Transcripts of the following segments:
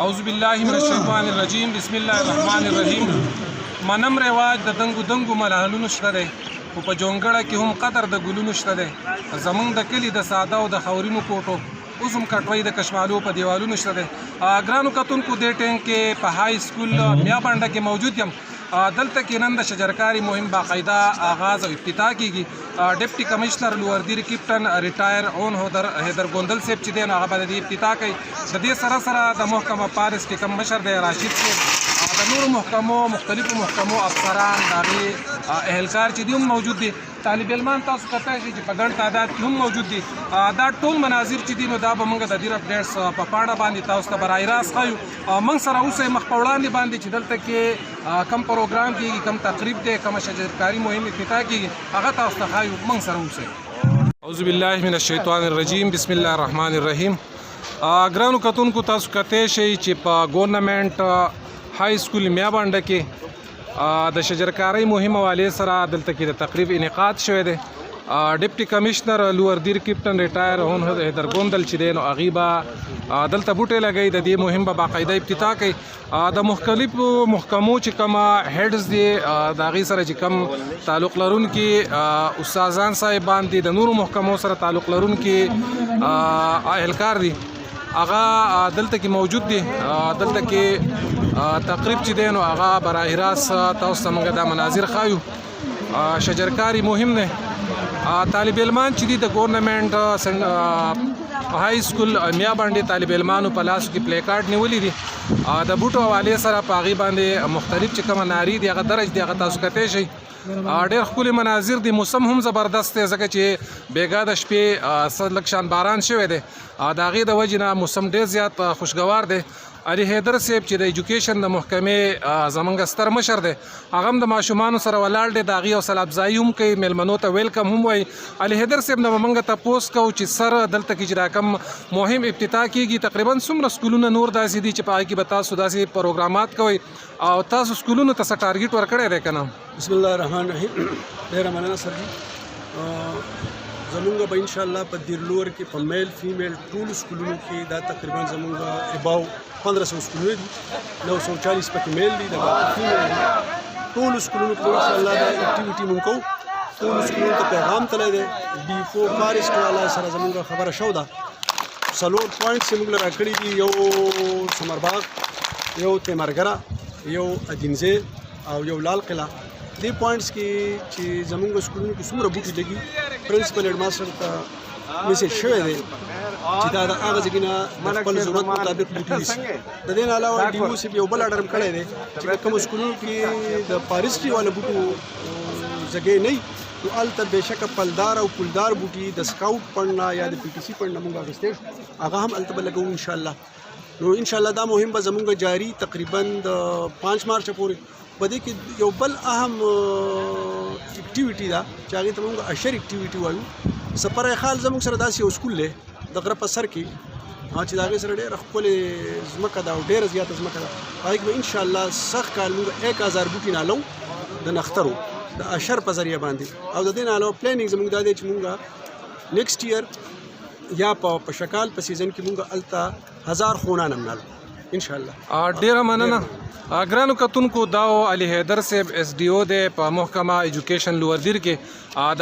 اعوذ بالله من الشیطان الرجیم بسم الله الرحمن الرحیم. منم رواج د دنګو ملالونو شته دی او په جونګړه کې هم قدر د ګلونو شته دی. زمونږ د کلي د ساده او د خاورینو کوټو اوس هم کټوۍ د کشمالو په دیوالونو شته دی. ګرانو کتونکو دې ټیم کې په های سکول میا بانډه کې موجود یم. دلته کې نن د شجرکاری مهم باقاعده آغاز او افتتاح کیږي. ډیپټي کمشنر لوردیر کیپټن ریټایر اون حیدر ګوندل صاحب چې دی نو هغه به د افتتاح کوي. د دې سره سره د محکمه پاریس کې کم مشر دی راشد صاحب، د نورو محکمو مختلفو محکمو افسران د هغې اهلکار چې دي هم موجود دي. طالب علمان تاسو کتای شئ چې په ګڼ تعداد کې هم موجود دي. دا ټول مناظر چې دي نو دا به موږ د دیر اپډیټس په پاڼه باندې تاسو ته برای راست ښیو. موږ سره اوسئ مخ په وړاندې باندې چې دلته کې کم پروګرام کېږي، کم تقریب دی، کومه شجرکاري مهم افتتاح کېږي، هغه تاسو ته ښیو. موږ سره اوسئ. اعوذ بالله من الشیطان الرجیم بسم الله الرحمن الرحیم. ګرانو کتونکو تاسو کتای شئ چې په ګورنمنټ های سکول میا بانډه کې د شجرکاری مهم حوالې سره دلته کې د تقریب انعقاد شوی دی. ډیپټي کمشنر لوردیر کیپټن ریټایر اون حیدر ګوندل چې دی نو هغې به دلته بوټې لګوي، د دې مهم به باقاعده افتتاح کوي. د مختلفو محکمو چې کومه هیډز دي د هغې سره چې کوم تعلق لرونکي استادان صاحبان دي، د نورو محکمو سره تعلق لرونکي اهلکار دي، هغه دلته کې موجود دي. دلته کې تقریب چې دی نو هغه براه راست تاسو ته موږ دا مناظر ښایو. شجرکاری مهم دی. طالب علمان چې دي د ګورنمنټ های سکول میا باندې طالب علمانو په لاسو کې پلی کارډ نیولي دي. د بوټو حوالې سره په هغې باندې مختلف چې کومه نارې دي هغه درج دي، هغه تاسو کتی شئ. ډېر ښکلي مناظر دي. موسم هم زبردست دی ځکه چې بیګا د شپې لږ شان باران شوی دی. د هغې د وجې نه موسم ډېر زیات خوشګوار دی. علي حیدر صاحب چې د ایجوکیشن د محکمې زمونږ ستر مشر دی، هغه هم د ماشومانو سره ولاړ دی، د هغې حوصله افزایي هم کوي، میلمنو ته ویلکم هم وایي. علي حیدر صاحب نه به موږ تپوس کوو چې سر دلته کې چې دا کوم مهم افتتاح کېږي تقریبا څومره سکولونه نور داسې دي چې په هغې کې به تاسو داسې پروګرامات کوئ او تاسو سکولونو ته څه ټارګېټ ورکړی دی که نه؟ بسم الله الرحمن الرحیم. ډېره مننه سر جي. زمونږ به انشاءالله په دیرلور کې په میل فیمیل ټولو سکولونو کې دا تقریبا زمونږ اباو 1500 سکولونه دي، 940 پکې میل دي، د باقي فیمیل دي. ټولو سکولونو کې انشاءالله دا اکټیویټي مونږ کوو. ټولو سکولونو ته پیغام تللی دی. ډي فارسټ والا سره زمونږ خبره شو ده. 4 پوینټس یې موږ له راکړي دي، یو سمرباغ، یو تیمرګره، یو ادینزه او یو لال قلعه. دې پوینټس کې چې زمونږ سکولونو کې څومره بوټي لګي، پرنسپل هیډ ماسټر ته میسیج شوی دی چې دا د هغه ځای نه د خپل ضرورت مطابق بوټي نیسي. د دې نه علاوه ډي او صاحب یو بل اډر هم کړی دی چې کومو سکولونو کې د فارسټري والا بوټو ځای نه وي نو هلته بېشکه پلدار او پولدار بوټي د سکاوټ پڼه یا د پي ټي سي پڼه موږ اخیستی شو، هغه هم هلته به لګوو انشاءالله. نو انشاءالله دا مهم به زمونږ جاري تقریبا د 5 مارچ پورې. په دې کې یو بل اهم اکټیویټي ده چې هغې ته موږ اشر اکټیویټي وایو. سفر خال زموږ سره داسې یو سکول دی د غره په سر کې چې د هغې سره ډېره ښکلې ځمکه ده او ډېره زیاته ځمکه ده. په هغې کې به انشاءالله سخت کال موږ 1000 بوټي نالو د نخترو د اشر په ذریعه باندې. او د دې نه علاوه پلانینګ زموږ دا دی چې موږ نیکسټ ایئر یا په شکال په سیزن کې موږ هلته 1000 خونان هم نالو انشاءالله. ډېره مننه. ګرانو کتونکو دا علي حیدر صاحب اس ډي او دی په محکمه ایجوکیشن لوردیر کې.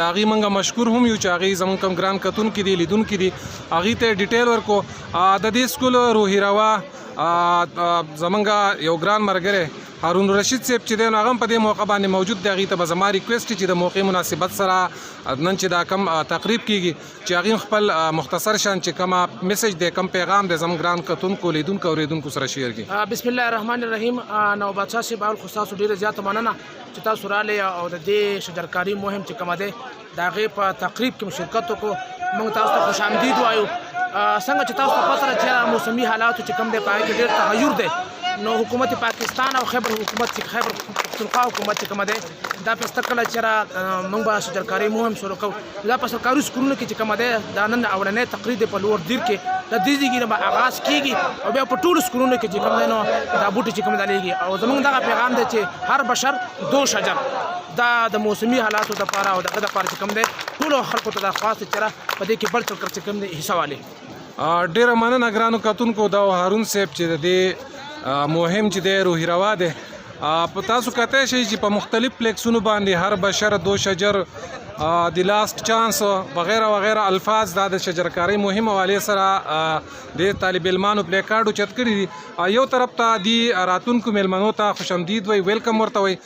د هغې موږ مشکور هم یو چې هغې زموږ کوم ګران کتونکي دي، لیدونکي دي، هغې ته ډیټیل ورکو. د دې سکول روحي روا زمونږ یو ګران ملګری هارون رشید صاحب چې دی نو هغه هم په دې موقع باندې موجود دی. هغې ته به زما ریکویسټ چې د موقع مناسبت سره نن چې دا کم تقریب کېږي چې هغې خپل مختصر شان چې کومه میسج دی، کم پیغام دی زموږ ګران کتونکو لیدونکو اورېدونکو سره شیر کړي. بسم الله الرحمن الرحیم. نو بادشاه صاحب اول خو ستاسو ډېره زیاته مننه چې تاسو راغلئ او د دې شجرکاري مهم چې کومه دی د هغې په تقریب کې شرکت وکړو. موږ تاسو ته خوش آمدید وایو. څنګه چې تاسو ته پته ده چې موسمي حالاتو چې کوم دی په هغې کې ډېر تغیر دی، نو حکومت پاکستان او خیبر پختونخوا حکومت چې کومه دی دا پسته کله چې موږ به شجرکاري مهم شروع کوو. دا په سرکاري سکولونو کې چې کومه دی دا نن اولنی تقریر دی په لوردیر کې، د دې ځای نه به آغاز کېږي او بیا په ټولو سکولونو کې چې کوم دی نو دا بوټي چې کوم دی لګي. او زموږ دغه پیغام دی چې هر بشر 2 شجر. دا د موسمي حالاتو دپاره او دغه دپاره چې کوم دی ټولو خلکو ته دا خواست چې په دې کې بل چل کر چې کوم دی حصه والي. ډیره مننه ګرانو کتونکو دا هارون صاحب چې د دې مهم چې دی روحي روا دی په تاسو کتای شئ چې په مختلف پلیکسونو باندې هر بشر دو شجر د لاست چانس وغیره وغیره الفاظ دا د شجرکارۍ مهم حوالې سره د طالب علمانو پلی کارډ اوچت کړي دي یو طرف ته د راتونکو میلمنو ته خوش آمدید وی ویلکم ورته وی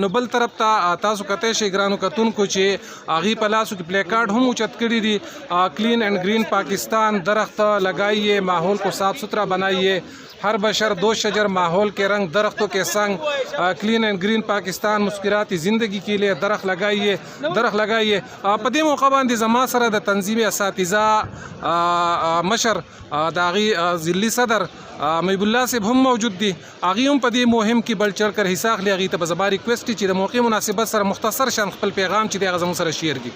نو بل طرف ته تاسو کتای شئ ګرانو کتونکو چې هغې په لاسو کې پلی کارډ هم اوچت کړي دي کلین اینڈ گرین پاکستان درخت لگائیے ماحول کو صاف ستھرا بنائیے हर बशर दो शजर माहौल के रंग दरख्तों के संग क्लीन एंड ग्रीन पाकिस्तान मुस्कुराती ज़िंदगी के लिए दरख्त लगाइए पदे मौका बांधी जमा सर द तंजीम असातिज़ा मशर दागी ज़िली सदर महबुल्ला से हम मौजूद दी आगियों पदे मुहिम की बढ़ चढ़ कर हिस्सा ले आगी तब ज़बारी रिक्वेस्ट ची मौके मुनासिबत सर मुख्तसर शान खपल पैगाम ची दे सर शेयर की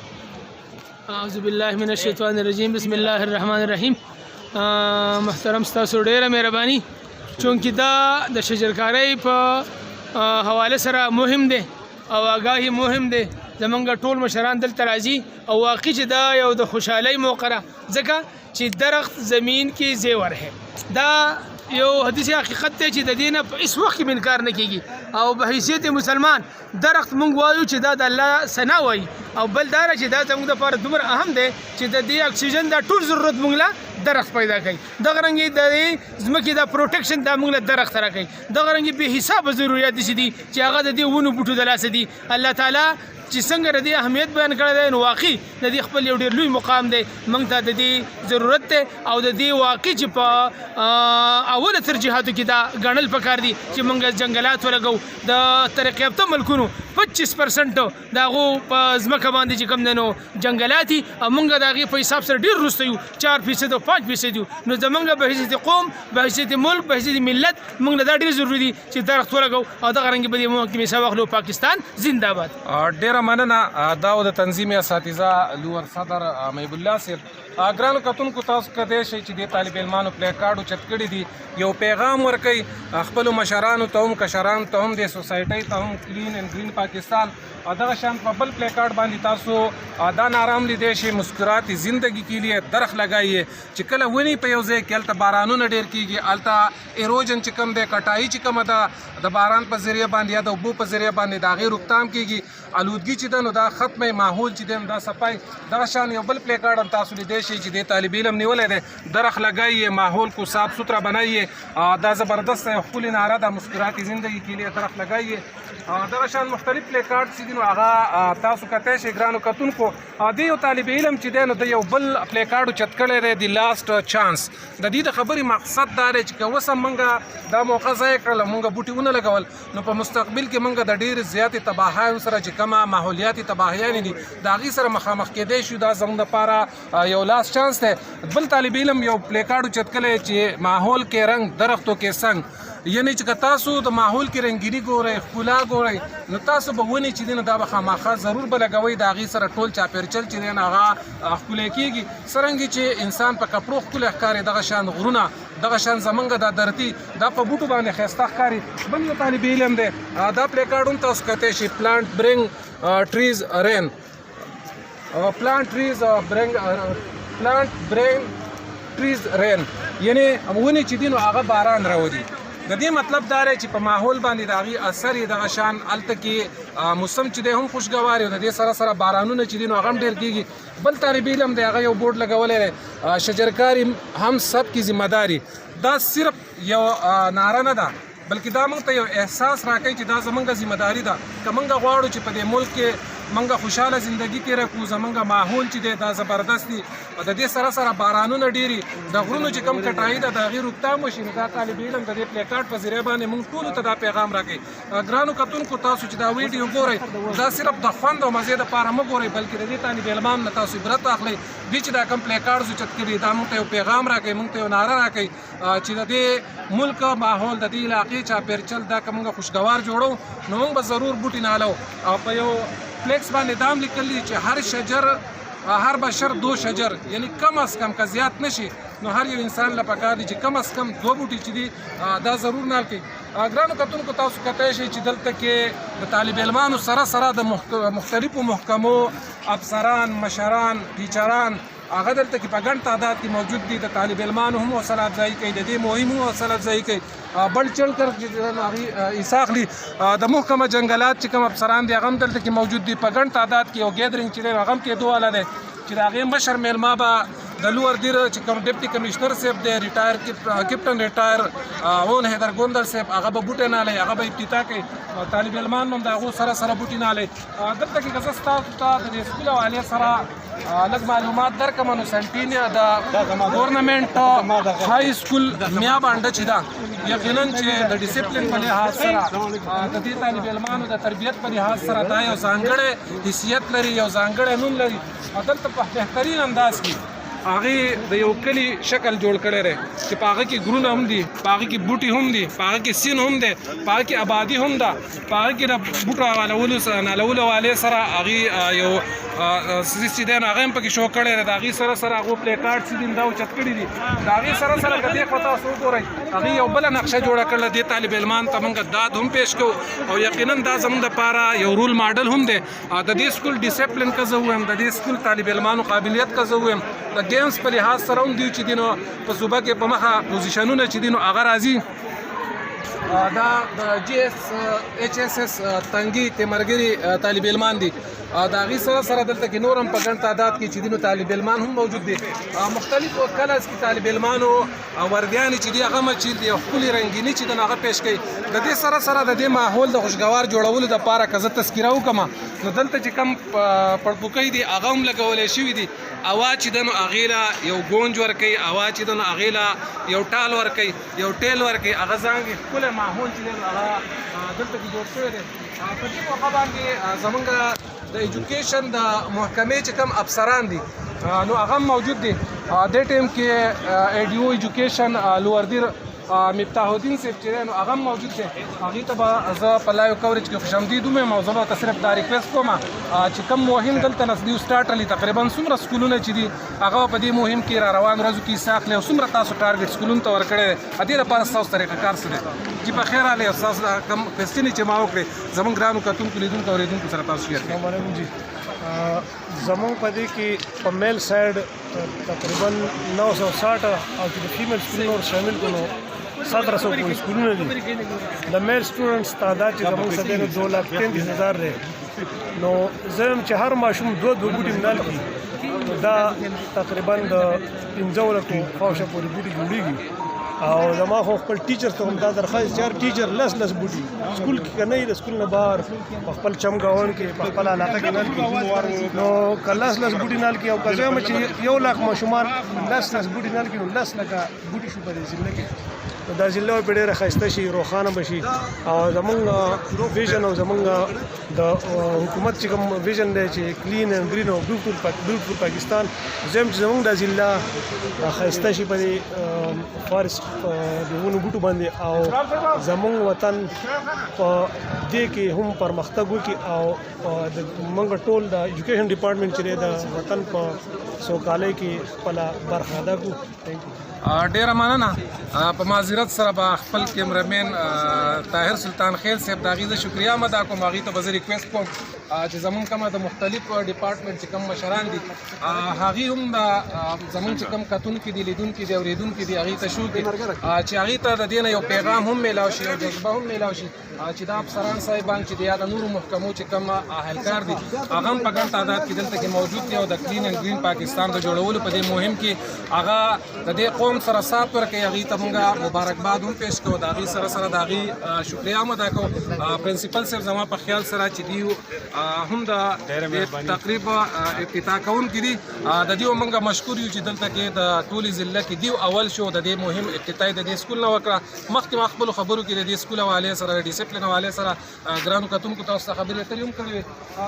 अऊज़ु बिल्लाहि मिनश शैतानिर रजीम बिस्मिल्लाहिर रहमानिर रहीम محترم ستاسو ډیره مهرباني چونکې دا د شجرکارۍ په حواله سره مهم دی او آگاهي مهم دی زمونږ ټول مشران دلته راځي او واقعي چې دا یو د خوشحالۍ موقع ده ځکه چې درخت زمین کې زیور ہے دا یو حدیث حقیقت دی چې د دې نه په هیڅ وخت کې انکار نه کیږي او په حیثیت مسلمان درخت مونږ وایو چې دا د الله ثنا وایي او بل دا چې دا زموږ دپاره دومره اهم دی چې د دې اکسیجن دا ټول ضرورت مونږ له درخت پیدا کوي دغه رنګې د ځمکې دا پروټیکشن دا موږ له درخت راکوي دغه رنګې بې حسابه ضرورت دي چې هغه د دې ونو بوټو د لاسه دي الله تعالی چې څنګه د دې اهمیت بیان کړی دی نو واقعي د دې خپل یو ډېر لوی مقام دی موږ ته د دې ضرورت دی او د دې واقعي چې په اوله ترجیحاتو کې دا ګڼل پکار دي چې موږ جنګلات ولګو د ترقي یافته ملکونو 25% د هغو په ځمکه باندې چې کوم دی نو جنګلات دي او موږ د هغې په حساب سره ډېر وروسته یو 4% او 5% یو نو زموږ په حیثیت قوم په حیثیت ملک په حیثیت ملت موږ له دا ډېر ضروري دي چې درخت ولګو او دغه رنګې به دې موږ کې مثال واخلو پاکستان زنده باد ډیره مننه دا د تنظیم اساتذه لور صدر محب الله صاحب ګرانو کتونکو تاسو کتای شئ چې د طالب علمانو پلی کارډ اوچت کړي دي یو پیغام ورکوي خپلو مشرانو ته هم کشرانو ته هم د سوسایټۍ ته هم کلین اینڈ گرین پاکستان دغه شان په بل پلی کارډ باندې تاسو دا نارام لیدی شئ مسکراتی زندگی کے لیے درخت لگائیے چې کله ونی په یو ځای کې هلته بارانونه ډېر کېږي هلته ایروجن چې کوم دی کټایي چې کومه ده د باران په ذریعه باندې یا د اوبو په ذریعه باندې د هغې روکتام کېږي آلودګي چې ده نو دا ختمه ماحول چې دی دا صفای دغه شان یو بل پلی کارډ هم تاسو لیدی شئ چې د طالب علم نیولی دی درخت لگائیے ماحول کو صاف ستھرا بنائیے دا زبردست یو ښکلې نعره ده مسکراتی زندگی کے لیے درخت لگائیے دغه شان مختلف پلی کارډ چې دي نو هغه تاسو کتای شئ ګرانو کتونکو د یو طالب علم چې دی نو د یو بل پلی کارډ اوچت کړی دی د لاست چانس د دې د خبرې مقصد دا دی چې که اوس هم موږ دا موقع ضایع کړله موږ بوټي ونه لګول نو په مستقبل کې موږ د ډېرې زیاتې تباهیو سره چې کومه ماحولیاتي تباهیانې دي د هغې سره مخامخ کیدی شو دا زموږ دپاره یو لاست چانس دی بل طالب علم یو پلی کارډ اوچت کړی چې ماحول کې رنګ درختو کې سنگ یعنی چې که تاسو د ماحول کې رنګیني ګورئ ښکلا ګورئ نو تاسو به ونې چې دي نو دا به خامخا ضرور به لګوئ د هغې سره ټول چاپېرچل چې دی نو هغه ښکلی کېږي څرنګې چې انسان په کپړو ښکلی ښکاري دغه شان غرونه دغه شان زمونږ دا دھرتي دا په بوټو باندې ښایسته ښکاري بل یو طالب علم دی دا پلی کارډ هم تاسو کتای شئ پلانټ برینګ ټریز رین پلانټ برینګ ټریز رین یعنی ونې چې دي نو هغه باران راولي د دې مطلب دا دی چې په ماحول باندې د هغې اثر یې دغه شان هلته کې موسم چې دی هم خوشګوار د دې سره سره بارانونه چې دي نو هغه هم ډېر کېږي بل طالب علم دی هغه یو بورډ لګولی دی شجرکاری هم سب کی ذمہ داری دا صرف یو ناره نه ده بلکې دا موږ ته یو احساس راکوي چې دا زموږ ذمہ داري ده که موږ غواړو چې په دې ملک کې موږ خوشحاله زندگی تېره کړو زموږ ماحول چې دی دا زبردست دي د دې سره سره بارانونه ډېري د غرونو چې کوم کټایي ده د هغې روکتام وشي نو دا طالب علم د دې پلی کارډ په ذریعه باندې موږ ټولو ته دا پیغام راکوي ګرانو کتونکو تاسو چې دا ویډیو ګورئ دا صرف د خوند او مزې دپاره مه ګورئ بلکې د دې طالب علمانو نه تاسو عبرت واخلئ دوی چې دا کوم پلی کارډ اوچت کړي دا موږ ته یو پیغام راکوي موږ ته یو ناره راکوي چې د دې ملک ماحول د دې علاقې چاپېرچل دا که موږ خوشګوار جوړو نو موږ به ضرور بوټي نه هلو او په یو فلیکس باندې دام لیکلی چې هر شجر هر بشر دو شجر یعنی کم از کم که زیات نشي نو هر یو انسان له پکار دي چې کم از کم 2 بوټي چې دي دا ضرور نه کوي ګرانو کتونکو تاسو کتای شئ چې دلته کې د طالب علمانو سره سره د مختلفو محکمو افسران مشران ټیچران هغه دلته کې په ګڼ تعداد کې موجود دي د طالب علمانو هم حوصله افزایي کوي د دې مهم هم حوصله افزایي کوي بل چل کر هغې حصه اخلي د محکمه جنګلات چې کوم افسران دي هغه هم دلته کې موجود دي په ګڼ تعداد کې یو ګیدرینګ چې دی هغه هم کېدو والا دی چې د هغې مشر میلمه به د لوور دیر چې کوم ډپټي کمشنر صاحب دی ریټایر کیپټن ریټایر اون حیدر ګوندل صاحب هغه به بوټي نالی هغه به افتتاح کوي طالب علمان هم د هغو سره سره بوټي نالی دلته کې که زه ستاسو ته د دې سکول حوالې سره لږ معلومات درکړم نو سنټینیا د ګورنمنټ های سکول میا بانډه چې ده یقینا چې د ډیسپلین په لحاظ سره د دې طالب علمانو د تربیت په لحاظ سره دا یو ځانګړی حیثیت لري یو ځانګړی نوم لري دلته په بهترین انداز کې هغې د یو کلي شکل جوړ کړی دی چې په هغه کې غرونه هم دي په هغه کې بوټي هم دي په هغه کې سیند هم دی په هغه کې آبادي هم ده په هغه کې د بوټو نالولو والې سره هغې یو چې دی نو هغه هم پکې شو کړی دی د هغې سره سره هغو پلیکارډ چې دي دا اوچت کړي دي د هغې سره سره که دې خوا تاسو وګورئ هغې یو بله نقشه جوړه کړله دې طالب علمان ته موږ داد هم پیش کوو او یقینا دا زموږ دپاره یو رول ماډل هم دی د دې سکول ډیسپلین که زه ووایم د دې سکول طالب علمانو قابلیت که زه ووایم د گیمز په لحاظ سره هم دوی چې دي نو په صوبه کې په مخه پوزیشنونه چې دي نو هغه راځي دا د جی ایس ایچ ایس ایس تنګي تیمرګري طالب علمان دي د هغې سره سره دلته کې نور هم په ګڼ تعداد کې چې دي نو طالب علمان هم موجود دي مختلفو کلز کې طالب علمانو وردیانې چې دي هغه مچیل دي ښکلې رنګیني چې دي نو هغه پیش کوي د دې سره سره د دې ماحول د خوشګوار جوړولو دپاره که زه تذکیره وکړم نو دلته چې کوم پړپوکۍ دي هغه هم لګولی شوي دي اوا چې ده نو هغې له یو ګونج ورکوي اوا چې ده نو هغې له یو ټال ورکوي یو ټیل ورکوي هغه ځانګې ښکلی ماحول چې دی نو هغه دلته کې جوړ شوی دی په دې موقع باندې زمونږ د ایجوکیشن د محکمې چې کوم افسران دي نو هغه هم موجود دي دې ټایم کې ای ډي او ایجوکیشن لوور دیر مفتاح الدین صاحب چې دی نو هغه هم موجود دی هغې ته به زه په لایو کوریج کې خوش آمدید ووایم او زه به ورته صرف دا ریکویسټ کوم چې کوم مهم دلته نسلي سټارټ تقریبا څومره سکولونه چې دي هغه په دې مهم کې را روان ورځو کې حصه اخلي او څومره تاسو ټارګېټ سکولونو ته ورکړی دی د دې لپاره ستاسو طریقه کار څه دی جی په خیر راغلی او ستاسو کوم کوېسچنې چې ما وکړې زموږ ګرانو کتونکو لیدونکو اورېدونکو سره تاسو شیر کړئ. السلام علیکم جی زمونږ په دې کې په میل سایډ تقریبا 960 او چې د فیمیل سکولونه ور شامل کړو 1700 پورې سکولونه دي د میل سټوډنټس تعداد چې زمونږ سره دی 2,33,000 دی نو زه یم چې هر ماشوم دوه بوټي منال کړي دا تقریبا د 15 لکو خواوشا پورې بوټي جوړېږي او زما خو خپل ټیچر ته هم دا درخواست چې هر ټیچر لس بوټي سکول کې که نه وي د سکول نه بهر په خپل چمګاون کې په خپل علاقه کې نل کړي نو که لس بوټي نل کړي او که زه یم چې 1 لاک ماشومان لس بوټي نل کړي نو 10 لکه بوټي شو په دې ضلع کې دا ضلع په ډېره ښایسته شي روښانه به شي او زمونږ ویژن او زمونږ د حکومت چې کوم ویژن دی چې کلین اینډ ګرین او بیوټفول پاکستان زه یم چې زمونږ دا ضلع ښایسته شي په دې فارست د ونو بوټو باندې او زمونږ وطن په دې کې هم پرمختګ وکړي او د موږ ټول د ایجوکیشن ډپارټمنټ چې دی د وطن په سوکالۍ کې خپله برخه ادا کړو. ډیره مننه په معذرت سره به خپل کیمرامین طاهر سلطان خیل صاحب د هغې زه شکریه هم ادا کوم هغې ته به زه ریکویسټ کوم چې زمونږ کومه د مختلفو ډپارټمنټ چې کوم مشران دي هغې هم د زمونږ چې کوم کتونکي دي لیدونکي دي اورېدونکي دي هغې ته شو کړي چې هغې ته د دې نه یو پیغام هم میلاو شي یو جذبه هم میلاو شي چې دا افسران صاحبان چې دي یا د نورو محکمو چې کوم اهلکار دي هغه هم په ګڼ تعداد کې دلته کې موجود دي او د کلین اینډ ګرین پاکستان د جوړولو په دې مهم کې هغه د دې قوم سره سات ورکوي هغې ته موږ مبارکباد هم پیش کوو د هغې سره سره د هغې شکریه هم ادا کوو. پرنسپل صاحب زما په خیال سره چې دوی هم د تقریب افتتاح کوونکي دي د دوی موږ مشکور یو چې دلته کې د ټولې ضلع کې دوی اول شو د دې مهم افتتاح د دې سکول نه وکړه. مخکې ما خپلو خبرو کې د دې سکول حوالې سره ډیسپلین حوالې سره ګرانو کتونکو تاسو ته خبرې اترې هم کړې وې.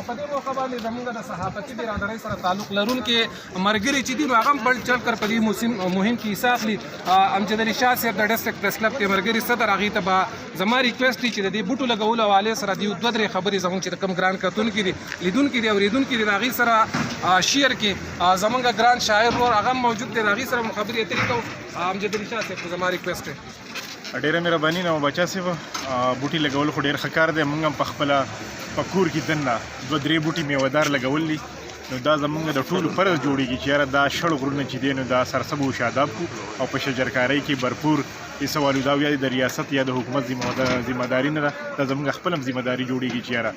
په دې موقع باندې زموږ د صحافتي برادرۍ سره تعلق لرونکي ملګري چې دي نو هغه هم بل چل کر په دې مهم کې حصه اخلي. امجد علي شاه صاحب د ډسټرکټ پریس کلب کې ملګري صدر هغې ته به زما ریکویسټ دی چې د دې بوټو لګولو حوالې سره دوی 2-3 خبرې زموږ چې کوم ګران کتونکي دي لیدونکي دي اورېدونکي دي د هغې سره شیر کې زموږ ګران شاعر ورور هغه هم موجود دی د هغې سره خبرې اترې کوو. امجد علي شاه صاحب زما ریکویسټ دی. ډېره مهرباني نو بچا صاحب بوټي لګول خو ډېر ښه کار دی. موږ هم په خپله په کور کې دننه 2-3 بوټي میوهدار لګول دي نو دا زمونږ د ټولو فرض جوړیږي چې یاره دا شړ غرونه چې دی نو دا سرسبو او شاداب کړو او په شجرکارۍ کې بھرپور حصه والو دا یا د ریاست یا د حکومت ذمہ داري نه ده دا زمونږ خپل هم ذمہ داري جوړیږي چې یاره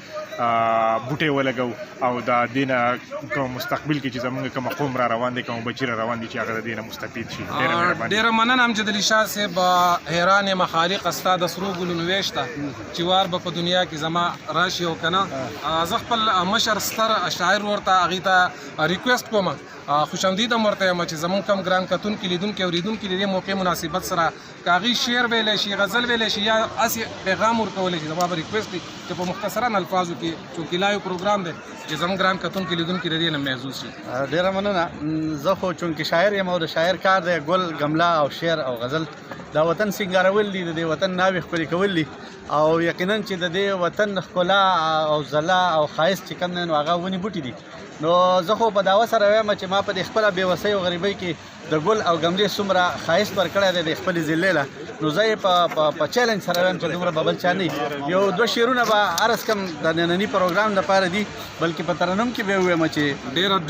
بوټې ولګو او دا دینه کوم مستقبل کې چې زمونږ کوم قوم را روان دي کوم بچی را روان دي چې هغه د دینه مستفید شي. ډیره مننه امجد علي شاه صاحب حیران یم خالق استا د سرو ګلونو ویشته چې وار به په دنیا کې زما راشي او کنه زه خپل مشر ستر شاعر ورته هغې ته ریکویسټ کوم خوشامدید هم ورته یم چې زمونږ کم ګران کتونکي لیدونکي اورېدونکي د دې موقع مناسبت سره که هغې شعر ویلی شي غزل ویلی شي یا هسې پیغام ورکولی شي زما به ریکویسټ وي چې په مختصرا الفاظو کې چونکې لایو پروګرام دی چې زموږ ګران کتونکي لیدونکي د دې نه محظوظ شي. ډېره مننه. زه خو چونکې شاعر یم او د شاعر کار دی ګل ګملا او شعر او غزل دا وطن سینګارول دي د دې وطن ناوې ښکلې کول دي او یقینا چې د دې وطن ښکلا او ځلا او ښایست چې کوم دی نو هغه ونې بوټي دي. نو زه خو په دعوه سره وایم چې ما په دې خپله بېوسۍ او غریبۍ کې د ګل او ګملې څومره ښایست ورکړی دی د خپلې ضلعې له نو زه یې په چیلنج سره وایم چې دومره به بل چا نه یو دوه شعرونه به عرض کم د ننني پروګرام دپاره دي بلکې په ترنم کې به ووایم چې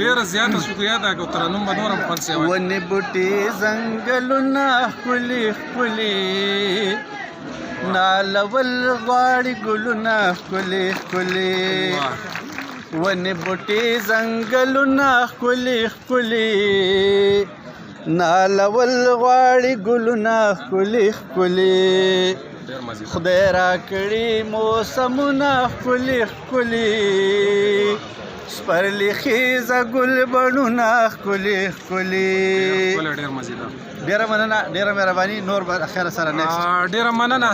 ډېره زیاته شکریه ده که ترنم به نور هم خوند سوی ونې بوټي ځنګلونه ښکلي ښکلي نالول غواړي ګلونه ښکلي ښکلي ونې بوټي ځنګلونه ښکلي ښکلي نالول غواړي ګلونه ښکلي ښکلي خدای راکړي موسمونه ښکلي ښکلي سپرلي خیزه ګل بڼونه ښکلي ښکلي. ډېره مننه ډېره مهرباني نور به خیر سره نیکسټ. ډېره مننه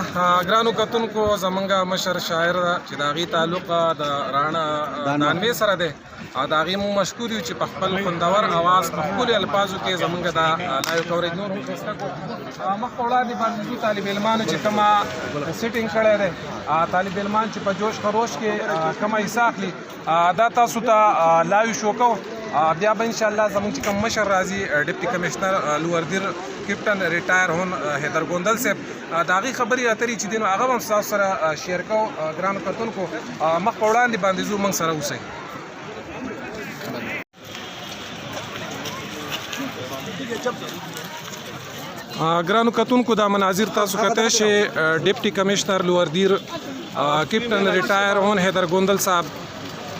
ګرانو کتونکو زمونږ مشر شاعر چې د هغې تعلق د راڼه دانوې سره دی او د هغې مونږ مشکور یو چې په خپل خوندور اواز په ښکلو الفاظو کې زمونږ دا لایو کوریج نور هم ښایسته کړو. مخ په وړاندې باندې ځو طالب علمانو چې کومه سیټینګ کړی دی طالب علمان چې په جوش خروش کې کومه حصه اخلي دا تاسو ته لایو شو کوو بیا به انشاءالله زموږ چې کوم مشر راځي ډپټي کمشنر لوردیر کیپټن ریټایر هون حیدر ګوندل صاحب د هغې خبرې اترې چې دي نو هغه به هم ستاسو سره شیر کوو. ګرانو کتونکو مخ په وړاندې باندې ځو موږ سره اوسئ. ګرانو کتونکو دا مناظر تاسو کتلی شئ ڈپٹی کمشنر لوردیر کیپٹن ریٹائر ہون حیدر گوندل صاحب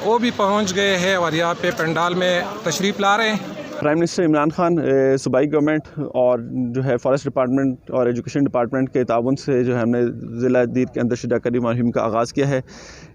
وہ بھی پہنچ گئے ہیں اور یہاں پہ پنڈال میں تشریف لا رہے ہیں. پرائم منسٹر عمران خان صوبائی گورنمنٹ اور جو ہے فارسٹ ڈپارٹمنٹ اور ایجوکیشن ڈپارٹمنٹ کے تعاون سے جو ہے ہم نے ضلع دیر کے اندر شجرکاری مہم کا آغاز کیا ہے.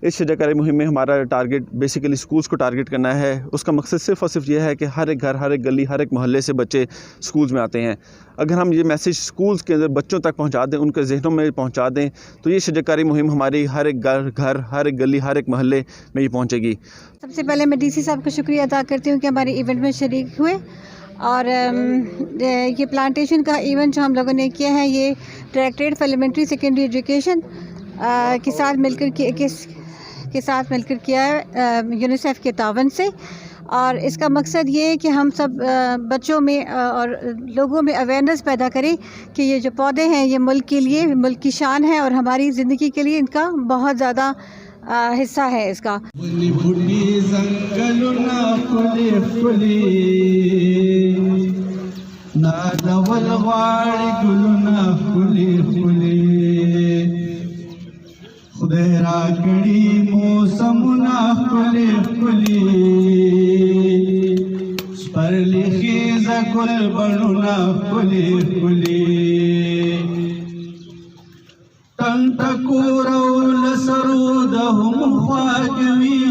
اس شجرکاری مہم میں ہمارا ٹارگٹ بیسیکلی سکولز کو ٹارگٹ کرنا ہے. اس کا مقصد صرف اور صرف یہ ہے کہ ہر ایک گھر ہر ایک گلی ہر ایک محلے سے بچے سکولز میں آتے ہیں. اگر ہم یہ میسیج سکولز کے اندر بچوں تک پہنچا دیں ان کے ذہنوں میں پہنچا دیں تو یہ شجرکاری مہم ہماری ہر ایک گھر ہر ایک گلی ہر ایک محلے میں یہ پہنچے گی. سب سے پہلے میں ڈی سی صاحب کا شکریہ ادا کرتی ہوں کہ ہمارے ایونٹ میں شریک ہوئے اور یہ پلانٹیشن کا ایونٹ جو ہم لوگوں نے کیا ہے یہ ڈائریکٹریٹ فار ایلیمنٹری سیکنڈری ایجوکیشن کے ساتھ مل کر کیا ہے یونیسیف کے تعاون سے. اور اس کا مقصد یہ ہے کہ ہم سب بچوں میں اور لوگوں میں اویئرنیس پیدا کریں کہ یہ جو پودے ہیں یہ ملک کے لیے ملک کی شان ہے اور ہماری زندگی کے لیے ان کا بہت زیادہ حصہ ہے اس کا. خدای راکړي موسمونه ښکلي ښکلي سپرلي خیزه ګل بڼونه ښکلي ښکلي ټنګ ټکور او له سرود هم خواږه وي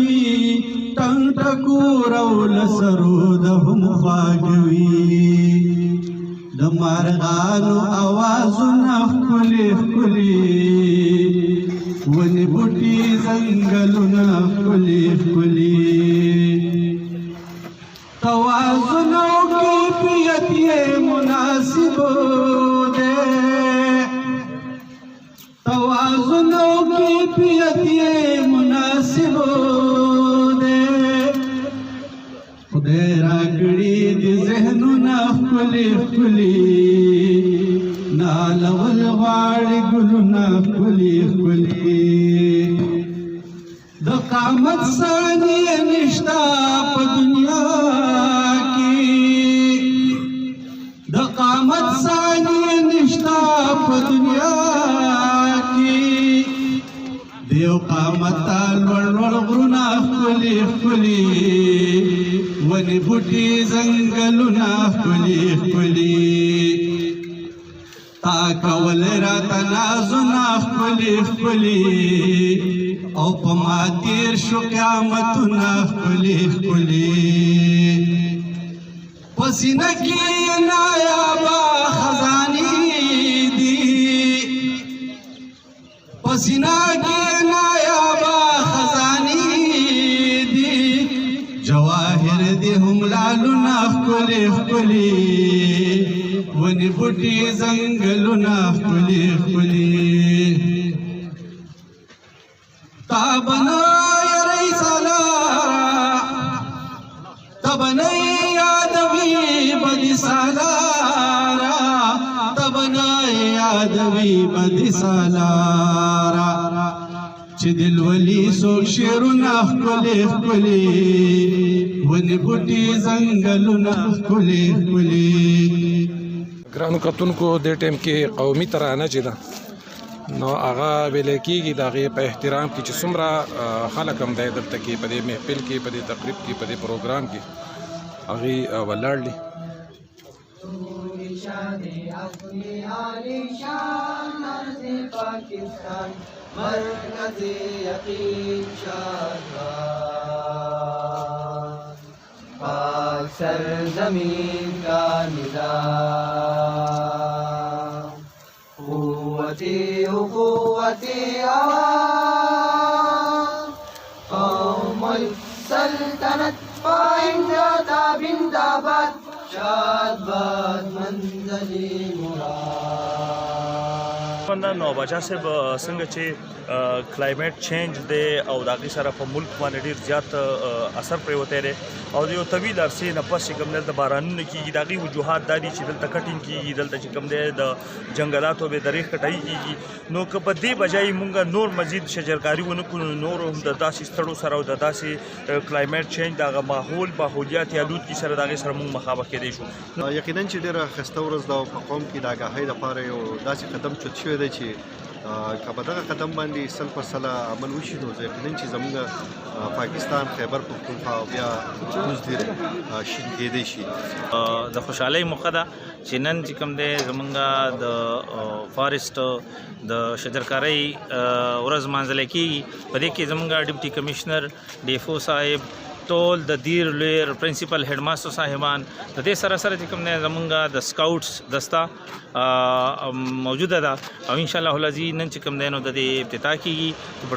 ټنګ ټکور او له سرود هم خواږه وي د مارغانو اوازونه ښکلي ښکلي ونې بوټي ځنګلونه ښکلي ښکلي توازن او کیفیت یې مناسب دی توازن او کیفیت یې مناسب دی خدای راکړي دي ذهنونه ښکلي ښکلي نالول غواړي ګلونه ښکلي ښکلي د قامت ثانیه نشته په دنیا قامتا لوړ غرونه ښکلي ښکلي ونې بوټي ځنګلونه ښکلي ښکلي تا کول راته نازونه ښکلي ښکلي او په ما تېر شو قیامتونه ښکلي ښکلي په سینه کې نایابه خزانې دي په سینه کې نایابه خزانې دي جواهر دي هم لالونه ښکلي ښکلي ونې بوټي ځنګلونه ښکلي ښکلي تا بنا یری سالارا تا بنا یادوي بدي سالارا تا بنا یادوي بدي سالارا چې دل ولي څوک شعرونه ښکلي ښکلي ونې بوټي ځنګلونه ښکلي ښکلي ګرانو کتونکو دې ټیم کې قومي ترانه چې ده نو هغه ویل کېږي د هغې په احترام کې چې څومره خلک هم دی دلته کې په دې محفل کې په دې تقریب کې په دې پروګرام کې هغې ولاړ دي سرزمین کا نظام قوتی اخوتی عوام قوم السلطنت پائندہ بنداباد شاد باد منزلی مراد نو بچا صاحب څنګه چې کلایمیټ چینج دی او د هغې سره په ملک باندې ډېر زیات اثر پرېوتی دی او د یو طویل عرصې نه پس چې کوم دلته بارانونه کېږي د هغې وجوهات دا دي چې دلته کټینګ کېږي دلته چې کوم دی د جنګلاتو بې درې کټایي کېږي نو که په دې بجایي مونږ نور مزید شجرکاري ونه کړو نور هم د داسې ستړو سره او د داسې کلایمیټ چینج د هغه ماحولیاتي آلودګي سره د هغې سره مونږ مخامخ کېدی شو یقینا چې ډېره ښایسته ورځ ده او په قوم کې د آګاهۍ لپاره یو داسې قدم چت شوی دی چې که په دغه قدم باندې 100% عمل وشي نو یقینا چې زموږ پاکستان خیبر پختونخوا او بیا کوز ډېر شین کېدی شي د خوشحالۍ موقع ده چې نن چې کوم دی زمونږ د فارسټ د شجرکارۍ ورځ مانځلی کېږي په دې کې زمونږ ډپټي کمشنر ډیفو صاحب ټول د دیر لویر پرنسپل هډ ماسټر صاحبان د دې سره سره چې کوم دی زمونږ د سکاوټس دسته موجوده ده او انشاءالله العزیز نن چې کوم دی نو د دې افتتاح کېږي په